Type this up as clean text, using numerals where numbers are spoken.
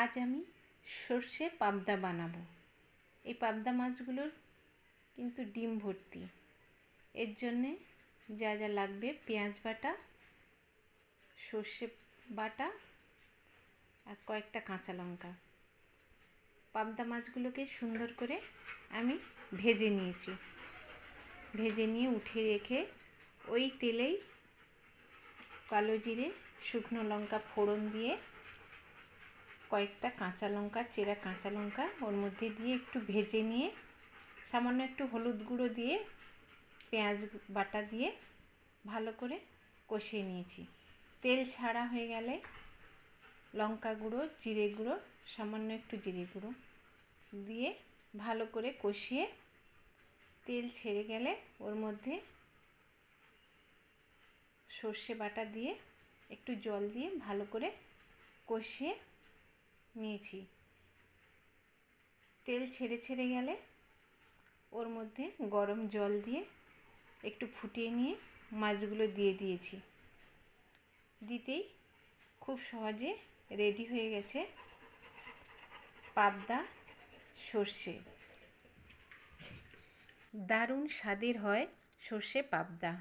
আজ আমি সর্ষে পাবদা বানাবো। এই পাবদা মাছগুলোর কিন্তু ডিম ভর্তি। এর জন্যে যা যা লাগবে: পেঁয়াজ বাটা, সর্ষে বাটা আর কয়েকটা কাঁচা লঙ্কা। পাবদা মাছগুলোকে সুন্দর করে আমি ভেজে নিয়েছি। ভেজে নিয়ে উঠিয়ে রেখে ওই তেলেই কালো জিরে, শুকনো লঙ্কা ফোড়ন দিয়ে কয়েকটা কাঁচা লঙ্কা, চেরা কাঁচা লঙ্কা ওর মধ্যে দিয়ে একটু ভেজে নিয়ে সামান্য একটু হলুদ গুঁড়ো দিয়ে পেঁয়াজ বাটা দিয়ে ভালো করে কষিয়ে নিয়েছি। তেল ছাড়া হয়ে গেলে লঙ্কা গুঁড়ো, জিরে গুঁড়ো, সামান্য একটু জিরে গুঁড়ো দিয়ে ভালো করে কষিয়ে তেল ছেড়ে গেলে ওর মধ্যে সর্ষে বাটা দিয়ে একটু জল দিয়ে ভালো করে কষিয়ে নিয়েছি। তেল ছেড়ে গেলে ওর মধ্যে গরম জল দিয়ে একটু ফুটিয়ে নিয়ে মাছগুলো দিয়ে দিয়েছি। দিতেই খুব সহজে রেডি হয়ে গেছে পাবদা সর্ষে। দারুণ স্বাদের হয় সর্ষে পাবদা।